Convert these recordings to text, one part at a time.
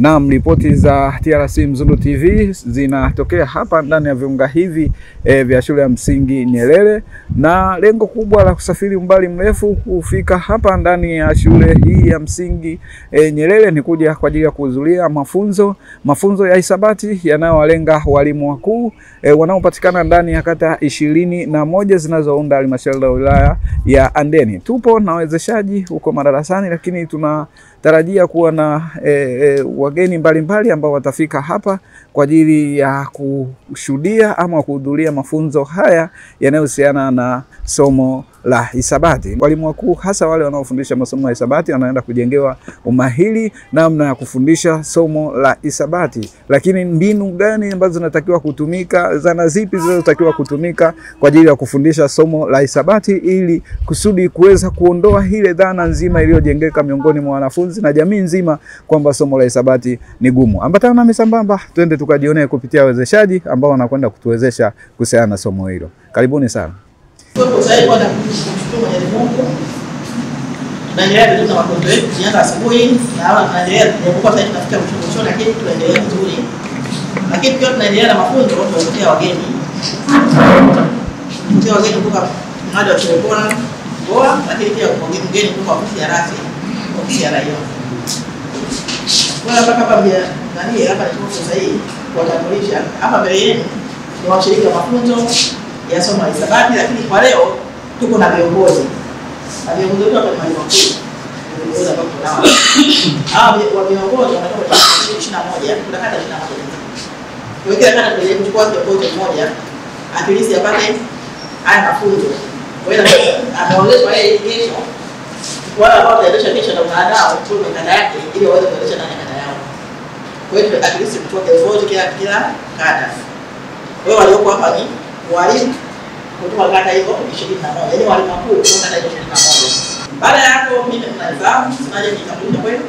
Naam, ripoti za TRC Mzundu TV zinatokea hapa ndani ya viunga hivi vya shule ya msingi Nyerere, na lengo kubwa la kusafiri umbali mrefu kufika hapa ndani ya shule hii ya msingi Nyerere ni kuja kwa ajili ya kuhudhuria mafunzo ya hisabati yanayowalenga walimu wakuu wanaopatikana ndani ya kata 21 zinazounda halmashauri ya wilaya ya Handeni. Tupo na wawezeshaji huko madarasani, lakini tunatarajia kuwa na wageni mbalimbali ambao watafika hapa kwa ajili ya kushuhudia ama kuhudhuria mafunzo haya yanayohusiana na somo la hisabati. Walimu wakuu hasa wale wanaofundisha masomo ya hisabati wanaenda kujengewa umahiri namna ya kufundisha somo la hisabati. Lakini mbinu gani ambazo zinatakiwa kutumika, zana zipi zinazotakiwa kutumika kwa ajili ya kufundisha somo la hisabati ili kusudi kuweza kuondoa ile dhana nzima iliyojengeka miongoni mwa wanafunzi na jamii nzima kwamba somo la hisabati ni gumu. Ambatana nami sambamba twende tukajionee kupitia wawezeshaji ambao wanakwenda kutuwezesha kuhusiana na somo hilo. Karibuni sana. Tunaendelea vizuri na mafunzo yetu, tunaanza asubuhi na hawa tunaendelea kwa sasa tunafika mwisho, lakini tunaendelea vizuri. Lakini pia tunaendelea na mafunzo, tunapokea wageni. Tunapokea wageni kutoka mradi wa shule bora, lakini pia mgeni kutoka ofisi ya RASI, ofisi ya raia. Kwa hapa hapa ni hapa ni fursa hii kuwatambulisha hapa mbele yenu ni washiriki wa mafunzo ya somo la hisabati, lakini kwa leo tuko na viongozi. Viongozi wetu hapa ni mwalimu mkuu. Viongozi ambao tunao. Viongozi wanatoka 21, kuna kata 21. Kwa kila kata tunachukua kiongozi mmoja akilisi apate haya mafunzo. Kwa hiyo anaongezwa yeye kesho. Wala ambao wataendesha kesho na mwanadao tume kata yake ili waweze kuendesha ndani ya kata yao. Kwa hiyo akilisi kutoka kiongozi kila kata. Kwa hiyo walioko hapa ni walimu kutoka kata hizo 21, yaani walimu wakuu kutoka kata hizo 21. Baada ya hapo mimi ninafahamu tunaje kitambulisho kwetu.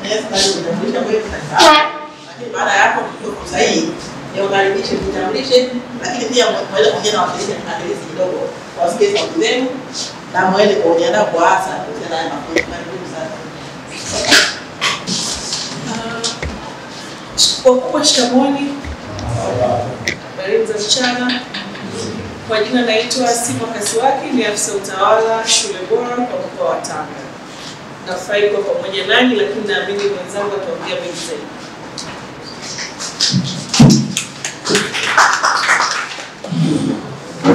Tunaje kitambulisho kwetu tunafahamu. Lakini baada ya hapo ndio sahihi ya ukaribishe kitambulisho, lakini pia mwele kuongea na washiriki tunaeleza kidogo wasikie sauti zenu na mwele kuongea nao kwa hasa kuhusiana na mafunzo. Karibu sana. Kwa shikamoni. Habari za mchana. Kwa jina naitwa Sima Kasiwaki, ni afisa utawala shule bora kwa mkoa wa Tanga. Nafurahi kwa pamoja nanyi, lakini naamini mwenzangu ataongea mengi zaidi.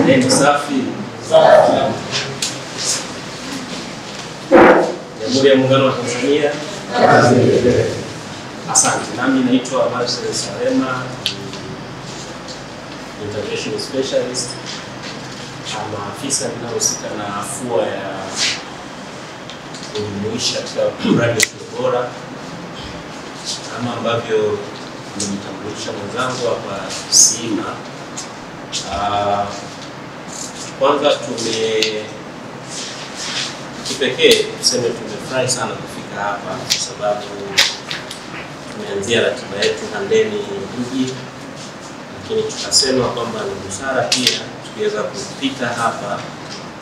Neno safi. Jamhuri ya Muungano wa Tanzania. Asante. Nami naitwa Marcel Salema, Integration Specialist. Ama afisa ninayehusika na afua ya kujumuisha katika mradi wa shule bora, kama ambavyo nimetambulisha mwenzangu hapa Sima. Kwanza kipekee tuseme tumefurahi sana kufika hapa kwa sababu tumeanzia ratiba yetu Handeni mji, lakini tukasema kwamba ni busara pia tukiweza kupita hapa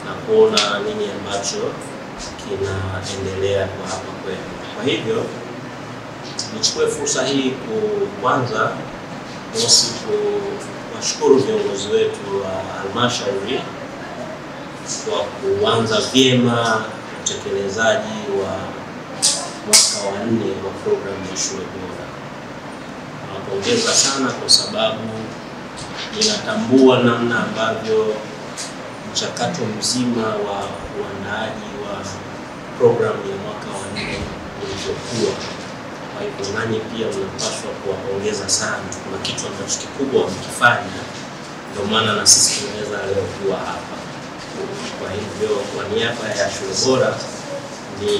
na kuona nini ambacho kinaendelea kwa hapa kwetu. Kwa hivyo nichukue fursa hii kwanza kuwashukuru viongozi wetu wa halmashauri kwa kuanza vyema utekelezaji wa mwaka wa 4 wa programu ya shule bora. Nawapongeza sana kwa sababu inatambua namna ambavyo mchakato mzima wa uandaaji wa programu ya mwaka wa 4 ulivyokuwa. Kwa hivyo nanyi pia mnapaswa kuwapongeza sana. Kuna kitu ambacho kikubwa wamekifanya, ndio maana na sisi tunaweza leo kuwa hapa. Kwa hivyo kwa niaba ya shule bora ni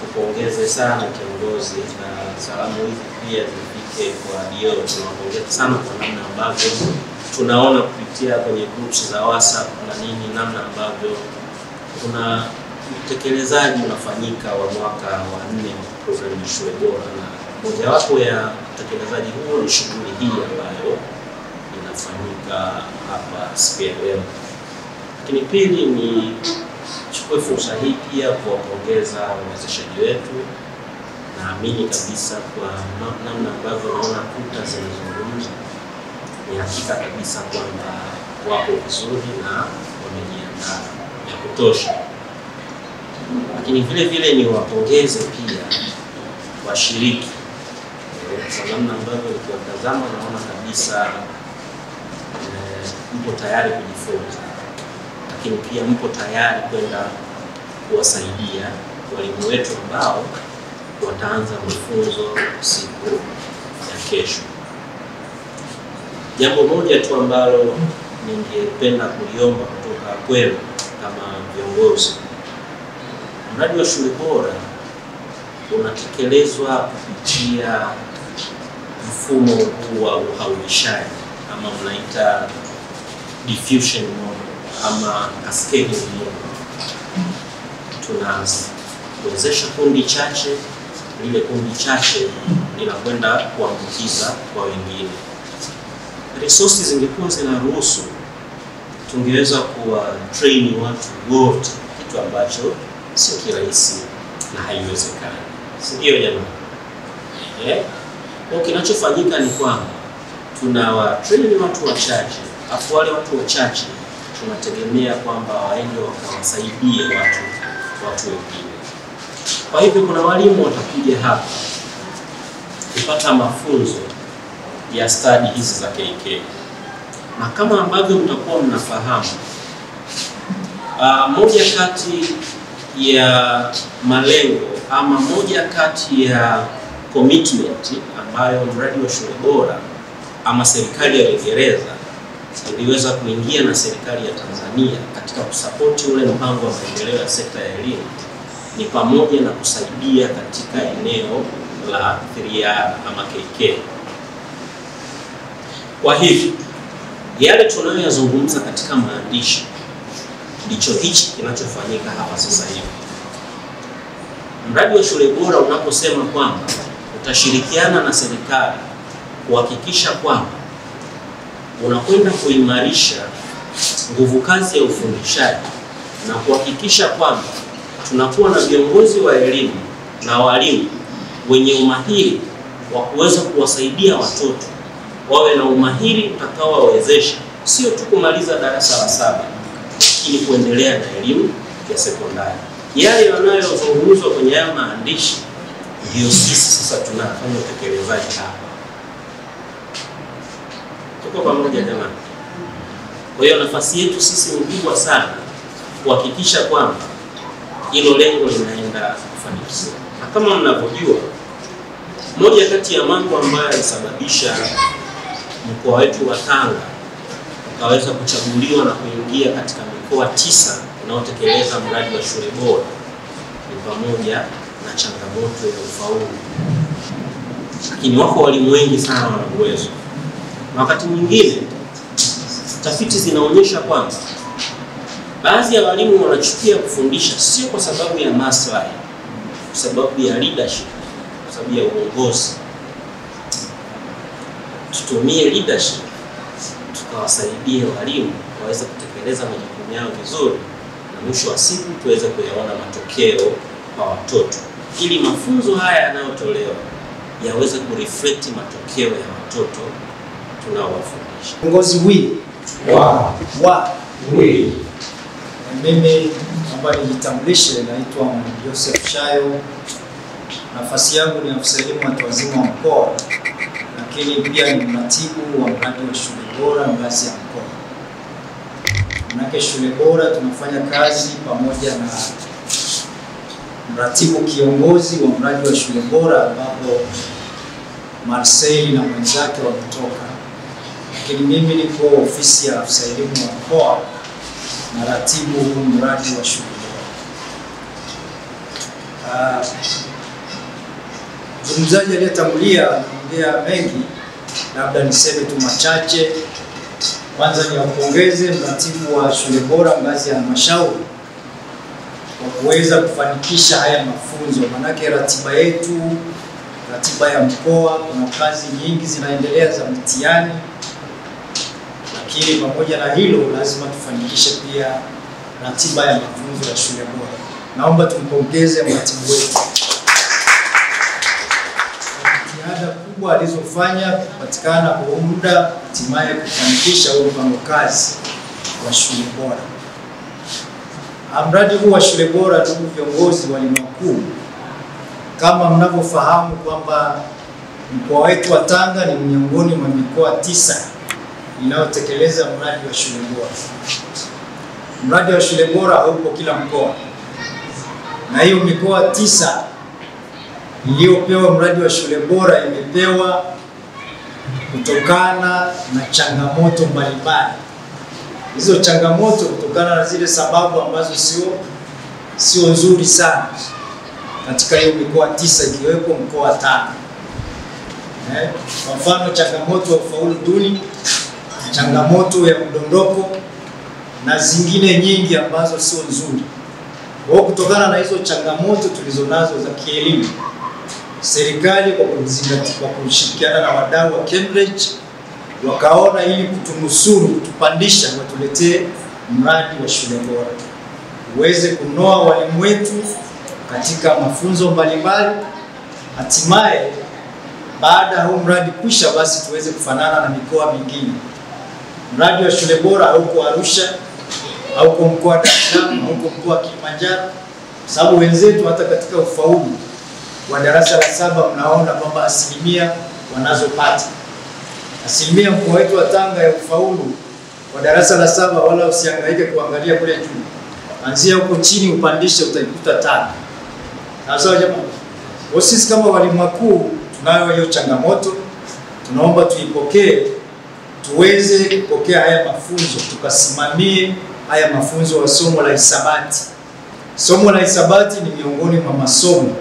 kupongeze sana kiongozi, na salamu hizi pia zifike kwa dio. Tunawapongeza sana kwa namna ambavyo tunaona kupitia kwenye groups za WhatsApp na nini, namna ambavyo kuna utekelezaji unafanyika wa mwaka wa 4 wa programu ya shule bora, na mojawapo ya utekelezaji huo ni shughuli hii ambayo inafanyika hapa siku ya leo. Lakini pili ni chukue fursa hii pia kuwapongeza wawezeshaji wetu naamini kabisa kwa namna ambavyo naona kuta zinazungumza, ni hakika kabisa kwamba wako vizuri na wamejiandaa ya kutosha. Lakini vile vile ni wapongeze pia washiriki kwa namna ambavyo nikiwatazama naona kabisa mpo tayari kujifunza, lakini pia mpo tayari kwenda kuwasaidia walimu wetu ambao wataanza mafunzo siku ya kesho. Jambo moja tu ambalo ningependa kuliomba kutoka kwenu kama viongozi, mradi wa shule bora unatekelezwa kupitia mfumo huu wa uhaulishaji ama mnaita diffusion model ama cascading model. Tunawezesha kundi chache, lile kundi chache linakwenda kuambukiza kwa wengine. Resources zingekuwa zinaruhusu, tungeweza kuwa train watu wote, kitu ambacho sio kirahisi na haiwezekani. Sio jamani? Kwa kinachofanyika ni kwamba tunawa train watu wachache, afu wale watu wachache tunategemea kwamba waende wakawasaidie watu wengine. Kwa hivyo kuna walimu watakuja hapa kupata mafunzo ya stadi hizi za KK. Na kama ambavyo mtakuwa mnafahamu, moja kati ya malengo ama moja kati ya commitment ambayo mradi wa shule bora ama serikali ya Uingereza iliweza kuingia na serikali ya Tanzania katika kusapoti ule mpango wa maendeleo ya sekta ya elimu ni pamoja na kusaidia katika eneo la 3R ama KK. Kwa hivyo yale tunayoyazungumza katika maandishi ndicho hichi kinachofanyika hapa sasa hivi. Mradi wa shule bora unaposema kwamba utashirikiana na serikali kuhakikisha kwamba unakwenda kuimarisha nguvu kazi ya ufundishaji na kuhakikisha kwamba tunakuwa na viongozi wa elimu na walimu wenye umahiri wa kuweza kuwasaidia watoto wawe na umahiri utakaowawezesha sio tu kumaliza darasa la 7 lakini kuendelea na elimu ya sekondari. Yale yanayozungumzwa kwenye haya maandishi ndio sisi sasa tunafanya utekelezaji hapa. Tuko pamoja jamani? Kwa hiyo nafasi yetu sisi ni kubwa sana kuhakikisha kwamba hilo lengo linaenda kufanikiwa. Na kama mnavyojua, moja kati ya mambo ambayo yalisababisha mkoa wetu wa Tanga ukaweza kuchaguliwa na kuingia katika mikoa 9 inayotekeleza mradi wa shule bora ni pamoja na changamoto ya ufaulu. Lakini wako walimu wengi sana wana uwezo. Na wakati mwingine tafiti zinaonyesha kwamba baadhi ya walimu wanachukia kufundisha sio kwa sababu ya maslahi, kwa sababu ya leadership, kwa sababu ya uongozi. Tutumie leadership tukawasaidie walimu waweze kutekeleza majukumu yao vizuri, na mwisho wa siku tuweze kuyaona matokeo kwa watoto, ili mafunzo haya yanayotolewa yaweze kureflect matokeo ya watoto tunaowafundisha. Viongozi mimi naomba nijitambulishe, naitwa Joseph Shayo. Nafasi yangu ni afisa elimu watu wazima wa mkoa, lakini pia ni mratibu wa mradi wa shule bora ngazi ya mkoa. Manake shule bora tunafanya kazi pamoja na mratibu kiongozi wa mradi wa shule bora ambapo Marcel na mwenzake wametoka. Lakini mimi niko ofisi ya afisa elimu wa mkoa na ratibu huu mradi wa shule bora. Mzungumzaji aliyetangulia anaongea mengi, labda niseme tu machache. Kwanza ni wapongeze mratibu wa shule bora ngazi ya halmashauri kwa kuweza kufanikisha haya mafunzo. Manake ratiba yetu, ratiba ya mkoa, kuna kazi nyingi zinaendelea za mtihani, lakini pamoja na hilo lazima tufanikishe pia ratiba ya mafunzo ya shule bora. Naomba tumpongeze mratibu wetu. kubwa alizofanya kupatikana kwa muda, hatimaye kufanikisha huo mpango kazi wa shule bora. Mradi huu wa shule bora, ndugu viongozi, walimu wakuu, kama mnavyofahamu kwamba mkoa wetu wa Tanga ni miongoni mwa mikoa 9 inayotekeleza mradi wa shule bora. Mradi wa shule bora haupo kila mkoa, na hiyo mikoa 9 iliyopewa mradi wa shule bora imepewa kutokana na changamoto mbalimbali. Hizo changamoto kutokana na zile sababu ambazo sio nzuri sana katika hiyo mikoa 9 ikiwepo mkoa wa Tanga. Kwa mfano, changamoto ya ufaulu duni, changamoto ya mdondoko na zingine nyingi ambazo sio nzuri. Kwa kutokana na hizo changamoto tulizonazo za kielimu, serikali kwa kushirikiana na wadau wa Cambridge wakaona ili kutunusuru, kutupandisha, watuletee mradi wa shule bora uweze kunoa walimu wetu katika mafunzo mbalimbali, hatimaye baada ya huu mradi kwisha, basi tuweze kufanana na mikoa mingine. Mradi wa shule bora hauko Arusha, hauko mkoa wa Dar es Salaam, hauko mkoa wa Kilimanjaro, sababu wenzetu hata katika ufaulu wa darasa la 7 mnaona kwamba asilimia wanazopata. Asilimia mkoa wetu wa Tanga ya ufaulu wa darasa la 7, wala usihangaike kuangalia kule juu, anzia huko chini upandishe utaikuta 5. Sawa jamani? Kwa sisi kama walimu wakuu tunayo hiyo changamoto, tunaomba tuipokee, tuweze kupokea haya mafunzo, tukasimamie haya mafunzo wa somo la hisabati. Somo la hisabati ni miongoni mwa masomo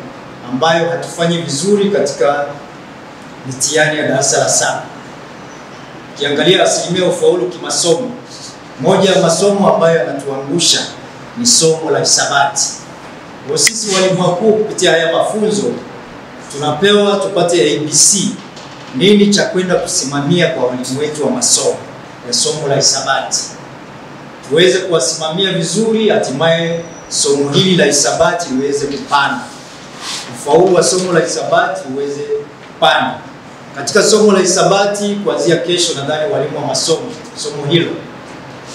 ambayo hatufanyi vizuri katika mitihani ya darasa la 7. Kiangalia asilimia ufaulu kimasomo, moja ya masomo ambayo yanatuangusha ni somo la hisabati. Kwa sisi walimu wakuu kupitia haya mafunzo tunapewa tupate ABC, nini cha kwenda kusimamia kwa walimu wetu wa masomo ya somo la hisabati, tuweze kuwasimamia vizuri, hatimaye somo hili la hisabati liweze kupanda, ufaulu wa somo la hisabati uweze kupanda. Katika somo la hisabati kuanzia kesho, nadhani walimu wa masomo somo hilo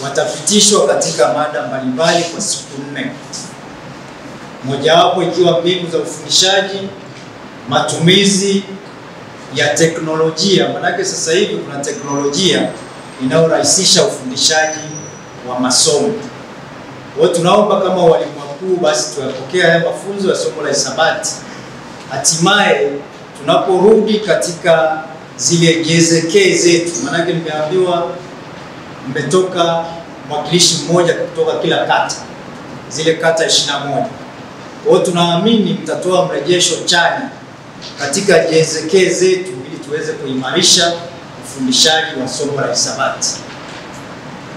watapitishwa katika mada mbalimbali kwa siku 4. Mojawapo ikiwa mbinu za ufundishaji, matumizi ya teknolojia. Manake sasa hivi kuna teknolojia inayorahisisha ufundishaji wa masomo. Kwa tunaomba kama walimu wakuu basi tuyapokea haya mafunzo ya somo la hisabati, hatimaye tunaporudi katika zile JZK zetu, manake nimeambiwa mmetoka mwakilishi mmoja kutoka kila kata, zile kata 21. Kwa hiyo tunaamini mtatoa mrejesho chanya katika JZK zetu ili tuweze kuimarisha ufundishaji wa somo la hisabati.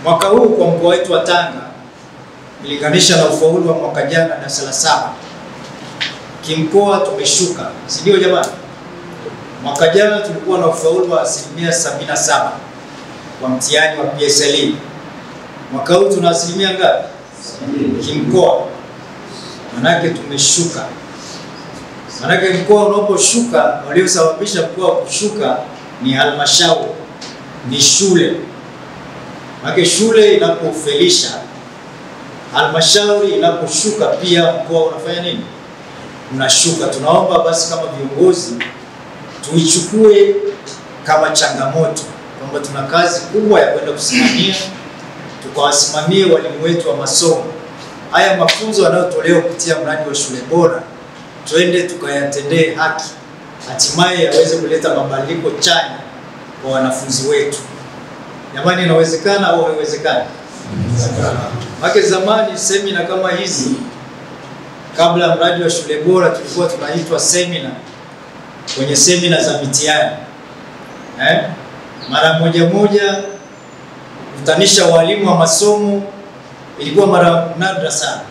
Mwaka huu kwa mkoa wetu wa Tanga, ilinganisha na ufaulu wa mwaka jana darasa la 7, kimkoa tumeshuka, si ndio jamani? Mwaka jana tulikuwa na ufaulu wa asilimia 77 kwa mtihani wa PSLE. Mwaka huu tuna asilimia ngapi kimkoa? Manake tumeshuka. Manake mkoa unaposhuka, waliosababisha mkoa kushuka ni halmashauri, ni shule. Manake shule inapofelisha, halmashauri inaposhuka, pia mkoa unafanya nini? Unashuka. Tunaomba basi kama viongozi tuichukue kama changamoto kwamba tuna kazi kubwa ya kwenda kusimamia, tukawasimamie walimu wetu wa masomo. Haya mafunzo yanayotolewa kupitia mradi wa shule bora, twende tukayatendee haki, hatimaye yaweze kuleta mabadiliko chanya kwa wanafunzi wetu. Jamani, inawezekana au haiwezekani? Maki zamani semina kama hizi, kabla ya mradi wa shule bora, tulikuwa tunaitwa semina kwenye semina za mitihani. Mara moja kutanisha walimu wa masomo ilikuwa mara nadra sana,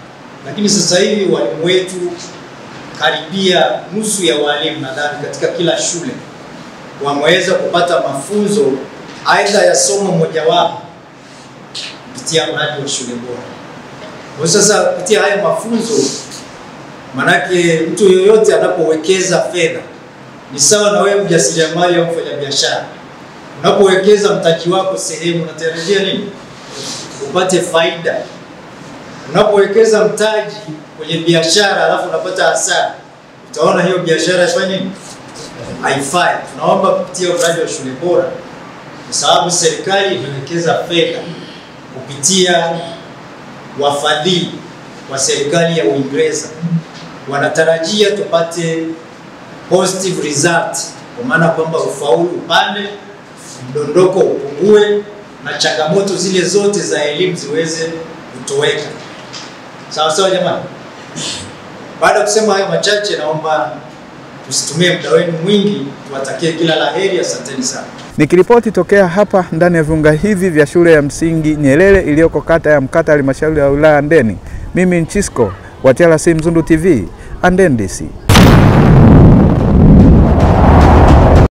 lakini sasa hivi walimu wetu karibia nusu ya walimu nadhani katika kila shule wameweza kupata mafunzo aidha ya somo mojawapo kupitia mradi wa shule bora. Kwa sasa kupitia haya mafunzo, manake mtu yoyote anapowekeza fedha Ni sawa na wewe mjasiriamali au mfanyabiashara. Unapowekeza mtaji wako sehemu, unatarajia nini? Upate faida. Unapowekeza mtaji kwenye biashara alafu unapata hasara, utaona hiyo biashara ifanye nini? Haifai. Tunaomba kupitia mradi wa shule bora, kwa sababu serikali imewekeza fedha kupitia wafadhili wa serikali ya Uingereza, wanatarajia tupate positive result, kwa maana kwamba ufaulu upande, mdondoko upungue, na changamoto zile zote za elimu ziweze kutoweka. Sawa sawa jamani? Baada ya kusema hayo machache, naomba tusitumie muda wenu mwingi, tuwatakie kila laheri. Asanteni sana. Nikiripoti tokea hapa ndani ya viunga hivi vya shule ya msingi Nyerere iliyoko kata ya Mkata, halmashauri ya wilaya Handeni, mimi Nchisco wa TRC Mzundu TV, Handeni DC.